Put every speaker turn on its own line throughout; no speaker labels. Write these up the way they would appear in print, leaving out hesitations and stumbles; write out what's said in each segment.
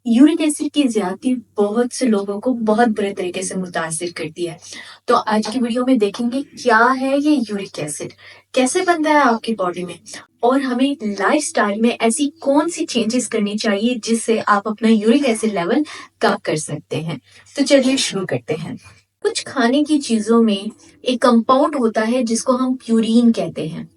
Uric acid की ज़्यादती बहुत से लोगों को बहुत बुरे तरीके से मुतासिर करती है। तो आज की वीडियो में देखेंगे क्या है ये यूरिक एसिड, कैसे बनता है आपकी बॉडी में और हमें लाइफ़स्टाइल में ऐसी कौन-सी चेंजेस करनी चाहिए जिससे आप अपना यूरिक एसिड लेवल कम कर सकते हैं। तो चलिए शुरू करते हैं। कुछ खाने की चीज़ों में एक कंपाउंड होता है जिसको हम प्यूरीन कहते हैं।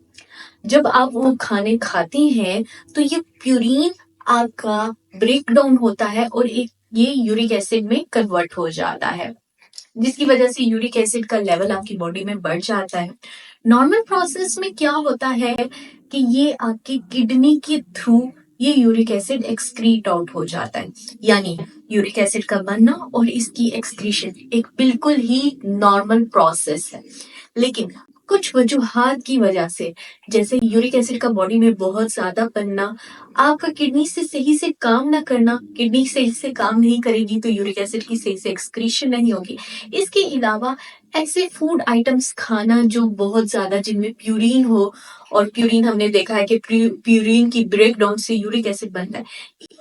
जब आप वो खाने खाते हैं तो ये प्यूरीन आपका ब्रेक डाउन होता है और एक ये यूरिक एसिड में कन्वर्ट हो जाता है, जिसकी वजह से यूरिक एसिड का लेवल आपकी बॉडी में बढ़ जाता है। नॉर्मल प्रोसेस में क्या होता है कि ये आपकी किडनी के थ्रू ये यूरिक एसिड एक्सक्रीट आउट हो जाता है, यानी यूरिक एसिड का बनना और इसकी एक्सक्रीशन एक बिल्कुल ही नॉर्मल प्रोसेस है। लेकिन कुछ वजूहात की वजह से, जैसे यूरिक एसिड का बॉडी में बहुत ज्यादा बनना, आपका किडनी से सही से काम ना करना, किडनी सही से काम नहीं करेगी तो यूरिक एसिड की सही से एक्सक्रीशन नहीं होगी। इसके अलावा ऐसे फूड आइटम्स खाना जो बहुत ज्यादा जिनमें प्यूरीन हो, और प्यूरीन हमने देखा है कि प्यूरीन की ब्रेक डाउन से यूरिक एसिड बनता है।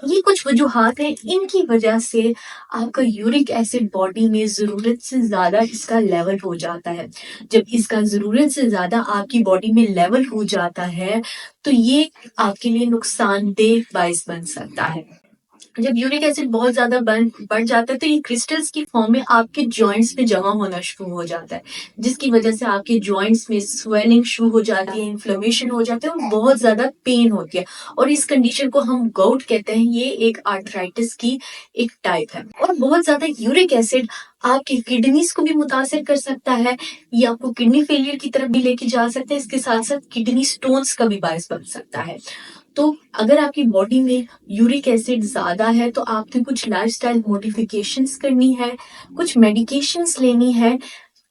ये कुछ वजूहात हैं, इनकी वजह से आपका यूरिक एसिड बॉडी में ज़रूरत से ज़्यादा इसका लेवल हो जाता है। जब इसका ज़रूरत से ज़्यादा आपकी बॉडी में लेवल हो जाता है, तो ये आपके लिए नुकसानदेह बाइस बन सकता है। जब यूरिक एसिड बहुत ज़्यादा बढ़ जाता है तो ये क्रिस्टल्स की फॉर्म में आपके जॉइंट्स में जमा होना शुरू हो जाता है, जिसकी वजह से आपके जॉइंट्स में स्वेलिंग शुरू हो जाती है, इन्फ्लेमेशन हो जाता है और बहुत ज़्यादा पेन होती है। और इस कंडीशन को हम गाउट कहते हैं। ये एक आर्थराइटिस की एक टाइप है। और बहुत ज़्यादा यूरिक एसिड आपकी किडनीज को भी मुतासिर कर सकता है, ये आपको किडनी फेलियर की तरफ भी लेके जा सकता है। इसके साथ साथ किडनी स्टोन्स का भी बायस बन सकता है। तो अगर आपकी बॉडी में यूरिक एसिड ज़्यादा है तो आपने कुछ लाइफस्टाइल मॉडिफिकेशंस करनी है, कुछ मेडिकेशंस लेनी है,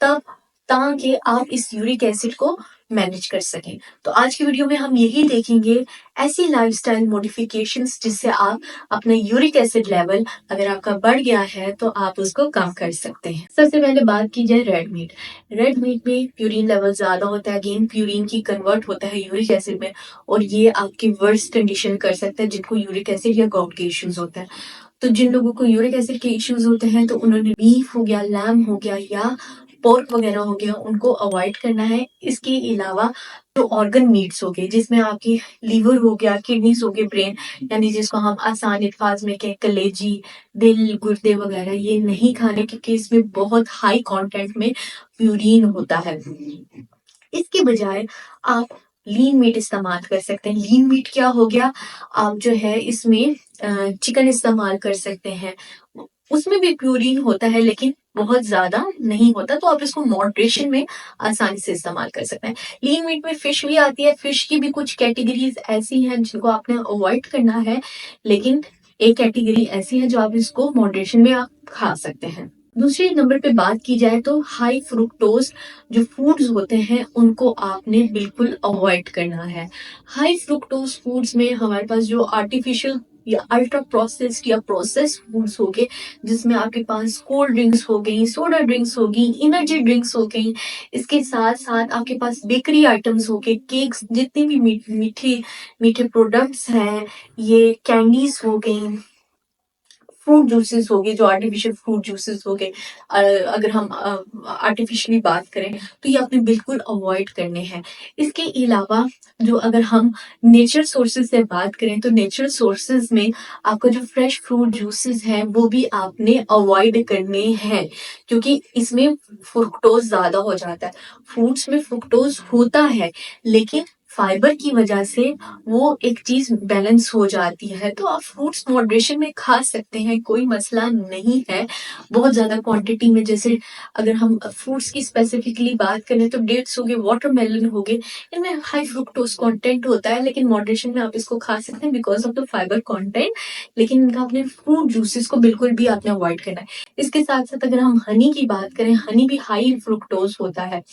तब ताकि आप इस यूरिक एसिड को मैनेज कर सकें। तो आज की वीडियो में हम यही देखेंगे, ऐसी लाइफस्टाइल मॉडिफिकेशंस जिससे आप अपना यूरिक एसिड लेवल अगर आपका बढ़ गया है तो आप उसको कम कर सकते हैं। सबसे पहले बात की जाए रेड मीट। रेड मीट में प्यूरिन लेवल ज़्यादा होता है, अगेन प्यूरिन की कन्वर्ट होता है यूरिक एसिड में, और ये आपकी वर्स्ट कंडीशन कर सकता है जिनको यूरिक एसिड या गाउट के इश्यूज होते हैं। तो जिन लोगों को यूरिक एसिड के इश्यूज होते हैं तो उन्होंने बीफ हो गया, लैम हो गया या पोर्क वगैरह हो गया, उनको अवॉइड करना है। इसके अलावा जो ऑर्गन मीट्स हो गए जिसमें आपकी लीवर हो गया, किडनीज हो गए, ब्रेन, यानी जिसको हम आसान अल्फाज में कहें कलेजी, दिल, गुर्दे वगैरह, ये नहीं खाने क्योंकि इसमें बहुत हाई कंटेंट में प्यूरिन होता है। इसके बजाय आप लीन मीट इस्तेमाल कर सकते हैं। लीन मीट क्या हो गया, आप जो है इसमें चिकन इस्तेमाल कर सकते हैं। उसमें भी प्यूरीन होता है लेकिन बहुत ज्यादा नहीं होता, तो आप इसको मॉडरेशन में आसानी से इस्तेमाल कर सकते हैं। लीन मीट में फिश भी आती है। फिश की भी कुछ कैटेगरीज ऐसी हैं जिनको आपने अवॉइड करना है, लेकिन एक कैटेगरी ऐसी है जो आप इसको मॉडरेशन में आप खा सकते हैं। दूसरे नंबर पे बात की जाए तो हाई फ्रुक्टोज जो फूड्स होते हैं उनको आपने बिल्कुल अवॉइड करना है। हाई फ्रुक्टोज फूड्स में हमारे पास जो आर्टिफिशियल या अल्ट्रा प्रोसेस्ड या प्रोसेस्ड फूड्स हो गए, जिसमें आपके पास कोल्ड ड्रिंक्स हो गई, सोडा ड्रिंक्स हो गई, एनर्जी ड्रिंक्स हो गई। इसके साथ साथ आपके पास बेकरी आइटम्स हो गए, केक्स, जितने भी मीठे मीठे प्रोडक्ट्स हैं, ये कैंडीज हो गई, फ्रूट जूसेस हो गए जो आर्टिफिशियल फ्रूट जूसेस हो गए। अगर हम आर्टिफिशियली बात करें तो ये आपने बिल्कुल अवॉइड करने हैं। इसके अलावा जो अगर हम नेचुरल सोर्सेज से बात करें तो नेचुरल सोर्सेज में आपका जो फ्रेश फ्रूट जूसेस हैं वो भी आपने अवॉइड करने हैं, क्योंकि इसमें फ्रुक्टोज ज़्यादा हो जाता है। फ्रूट्स में फ्रुक्टोज होता है लेकिन फाइबर की वजह से वो एक चीज बैलेंस हो जाती है। तो आप फ्रूट्स मॉडरेशन में खा सकते हैं, कोई मसला नहीं है बहुत ज्यादा क्वांटिटी में। जैसे अगर हम फ्रूट्स की स्पेसिफिकली बात करें तो डेट्स हो गए, वाटरमेलन हो गए, इनमें हाई फ्रुक्टोज कंटेंट होता है, लेकिन मॉडरेशन में आप इसको खा सकते हैं because of the fibre content. लेकिन इनका अपने फ्रूट जूसेस को बिल्कुल भी आपने अवॉइड करना है। इसके साथ साथ अगर हम हनी की बात करें, हनी भी हाई फ्रुक्टोज होता है।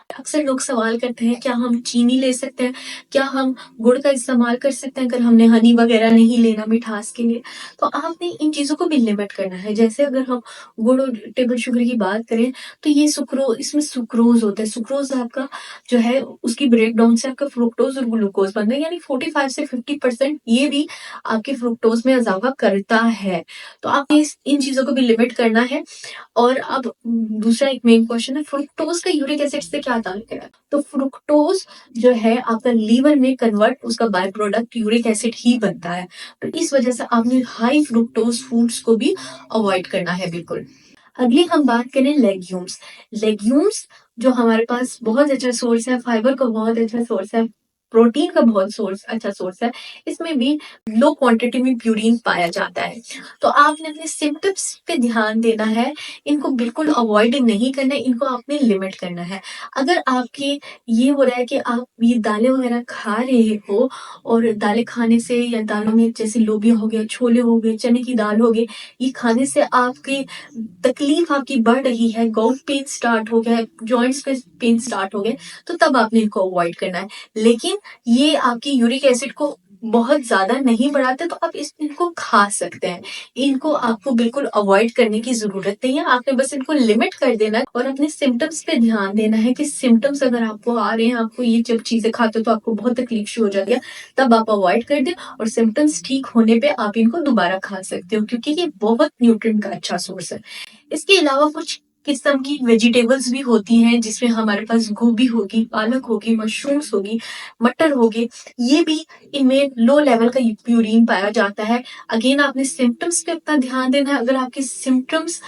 अक्सर लोग सवाल करते हैं, क्या हम चीनी ले सकते हैं? क्या हम गुड़ का इस्तेमाल कर सकते हैं अगर हमने हनी वगैरह नहीं लेना मिठास के लिए? तो आपने इन चीज़ों को भी लिमिट करना है। जैसे अगर हम गुड़ और टेबल शुगर की बात करें, तो ये इसमें सुक्रोज़ होता है। सुक्रोज़ आपका जो है उसकी ब्रेकडाउन से आपका फ्रुक्टोज़ और ग्लूकोज़ बनता है, यानी 45 से 50% ये भी आपके फ्रुक्टोज़ में इज़ाफ़ा करता है। तो आपने इस इन चीज़ों को भी लिमिट करना है। और अब दूसरा एक मेन क्वेश्चन है, फ्रुक्टोज का यूरिक एसिड से क्या ताल्लुक है? तो फ्रुक्टोज जो है आपका लीवर में कन्वर्ट उसका बाय प्रोडक्ट यूरिक एसिड ही बनता है। तो इस वजह से आपने हाई फ्रुक्टोज फूड्स को भी अवॉइड करना है बिल्कुल। अगली हम बात करें लेग्यूम्स। लेग्यूम्स जो हमारे पास बहुत अच्छा सोर्स है, फाइबर का बहुत अच्छा सोर्स है, प्रोटीन का बहुत अच्छा सोर्स है। इसमें भी लो क्वांटिटी में प्यूरिन पाया जाता है। तो आपने अपने सिम्पटम्स पे ध्यान देना है, इनको बिल्कुल अवॉइड नहीं करना है, इनको आपने लिमिट करना है। अगर आपके ये हो रहा है कि आप ये दालें वगैरह खा रहे हो और दालें खाने से या दालों में जैसे लोबिया हो गया, छोले हो गए, चने की दाल हो गई, ये खाने से आपकी तकलीफ आपकी बढ़ रही है, गाउट पेन स्टार्ट हो गया है, जॉइंट्स पे पेन स्टार्ट हो गए, तो तब आपने इनको अवॉइड करना है। लेकिन ये आपकी यूरिक एसिड को बहुत ज़्यादा नहीं बढ़ाते, तो आप इनको खा सकते हैं। इनको आपको बिल्कुल अवॉइड करने की ज़रूरत नहीं है, आपने बस इनको लिमिट कर देना है और अपने सिम्पटम्स पे ध्यान देना है कि सिम्पटम्स अगर आपको आ रहे हैं, आपको ये जब चीज़ें खाते हो तो आपको बहुत तकलीफ शुरू हो जाती है, तब आप अवॉइड कर दें और सिम्पटम्स ठीक होने पे आप इनको दोबारा खा सकते हो, क्योंकि ये बहुत न्यूट्रिएंट का अच्छा सोर्स है। इसके अलावा कुछ किस्म की वेजिटेबल्स भी होती हैं जिसमें हमारे पास गोभी होगी, पालक होगी, मशरूम्स होगी, मटर होगी, ये भी इनमें लो लेवल का प्यूरिन पाया जाता है। अगेन आपने सिम्पटम्स पे अपना ध्यान देना है। अगर आपके सिम्पटम्स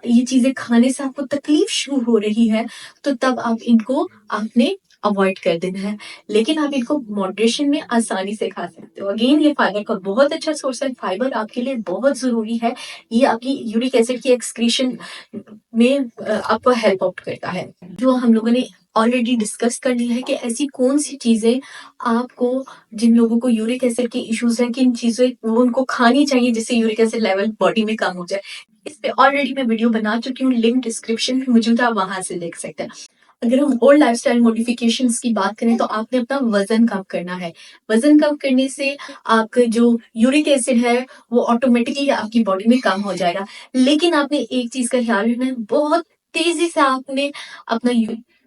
ये चीजें खाने से आपको तकलीफ शुरू हो रही है, तो तब आप इनको आपने अवॉइड कर देना है। लेकिन आप इनको मॉडरेशन में आसानी से खा सकते हो। अगेन ये फाइबर का बहुत अच्छा सोर्स है, फाइबर आपके लिए बहुत जरूरी है। ये आपकी यूरिक एसिड की एक्सक्रीशन में आपको हेल्प आउट करता है। जो हम लोगों ने ऑलरेडी डिस्कस कर लिया है कि ऐसी कौन सी चीजें आपको, जिन लोगों को यूरिक एसिड के इश्यूज हैं, किन चीजें वो उनको खानी चाहिए जिससे यूरिक एसिड लेवल बॉडी में कम हो जाए। इस पे ऑलरेडी मैं वीडियो बना चुकी हूँ, लिंक डिस्क्रिप्शन में मौजूद है, आप वहां से देख सकते हैं। अगर हम और लाइफस्टाइल मॉडिफिकेशंस की बात करें, तो आपने अपना वजन कम करना है। वजन कम करने से आपका जो यूरिक एसिड है वो ऑटोमेटिकली आपकी बॉडी में कम हो जाएगा। लेकिन आपने एक चीज का ख्याल रखना है, बहुत तेजी से आपने अपना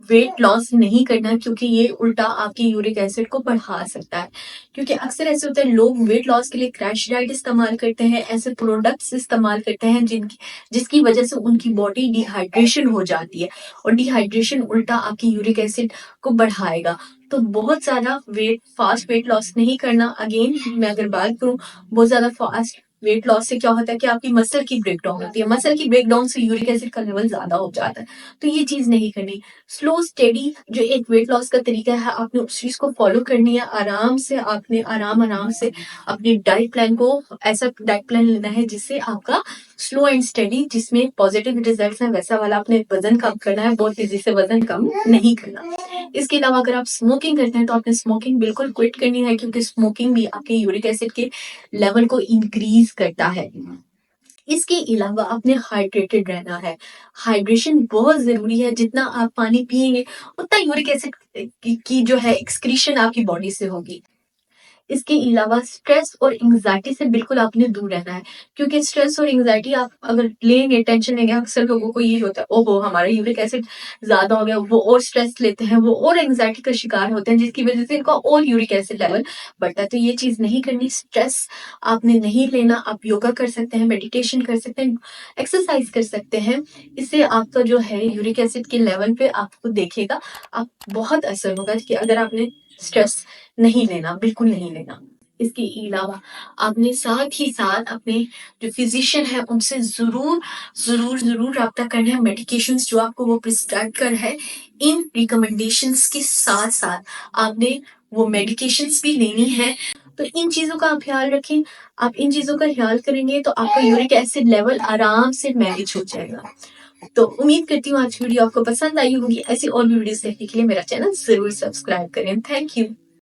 वेट लॉस नहीं करना, क्योंकि ये उल्टा आपकी यूरिक एसिड को बढ़ा सकता है। क्योंकि अक्सर ऐसे होता है, लोग वेट लॉस के लिए क्रैश डाइट इस्तेमाल करते हैं, ऐसे प्रोडक्ट्स इस्तेमाल करते हैं जिसकी वजह से उनकी बॉडी डिहाइड्रेशन हो जाती है और डिहाइड्रेशन उल्टा आपकी यूरिक एसिड को बढ़ाएगा। तो बहुत ज्यादा फास्ट वेट लॉस नहीं करना। अगेन मैं अगर बात करूं, बहुत ज्यादा फास्ट वेट लॉस से क्या होता है कि आपकी मसल की ब्रेकडाउन होती है, मसल की ब्रेकडाउन से यूरिक एसिड का लेवल ज्यादा हो जाता है। तो ये चीज नहीं करनी। स्लो स्टेडी जो एक वेट लॉस का तरीका है, आपने उस चीज को फॉलो करनी है। आराम से आपने आराम से अपनी डाइट प्लान को, ऐसा डाइट प्लान लेना है जिससे आपका स्लो एंड स्टेडी, जिसमें पॉजिटिव रिजल्ट्स हैं, वैसा वाला अपने वजन कम करना है, बहुत तेजी से वजन कम नहीं करना। इसके अलावा अगर आप स्मोकिंग करते हैं, तो आपने स्मोकिंग बिल्कुल क्विट करनी है, क्योंकि स्मोकिंग भी आपके यूरिक एसिड के लेवल को इंक्रीज करता है। इसके अलावा आपने हाइड्रेटेड रहना है। हाइड्रेशन बहुत जरूरी है, जितना आप पानी पिएंगे उतना यूरिक एसिड की जो है एक्सक्रीशन आपकी बॉडी से होगी। इसके अलावा स्ट्रेस और एंग्जाइटी से बिल्कुल आपने दूर रहना है, क्योंकि स्ट्रेस और एंग्जाइटी आप अगर लेंगे, टेंशन लेंगे, अक्सर लोगों को ये होता है, ओहो हमारा यूरिक एसिड ज्यादा हो गया, वो और स्ट्रेस लेते हैं, वो और एंग्जाइटी का शिकार होते हैं, जिसकी वजह से इनका और यूरिक एसिड लेवल बढ़ता है। तो ये चीज नहीं करनी, स्ट्रेस आपने नहीं लेना। आप योगा कर सकते हैं, मेडिटेशन कर सकते हैं, एक्सरसाइज कर सकते हैं। इससे आपका जो है यूरिक एसिड के लेवल पे आपको देखेगा, आप बहुत असर होगा कि अगर आपने स्ट्रेस नहीं लेना, बिल्कुल नहीं लेना। इसके अलावा आपने साथ ही साथ अपने जो फिजिशियन है उनसे जरूर राब्ता करना है। मेडिकेशंस जो आपको वो प्रिस्क्राइब कर है, इन रिकमेंडेशंस के साथ साथ आपने वो मेडिकेशंस भी लेनी है। तो इन चीजों का आप ख्याल रखें। आप इन चीजों का ख्याल करेंगे तो आपका यूरिक एसिड लेवल आराम से मैनेज हो जाएगा। तो उम्मीद करती हूँ आज की वीडियो आपको पसंद आई होगी। ऐसी और भी वीडियोस देखने के लिए मेरा चैनल जरूर सब्सक्राइब करें। Thank you.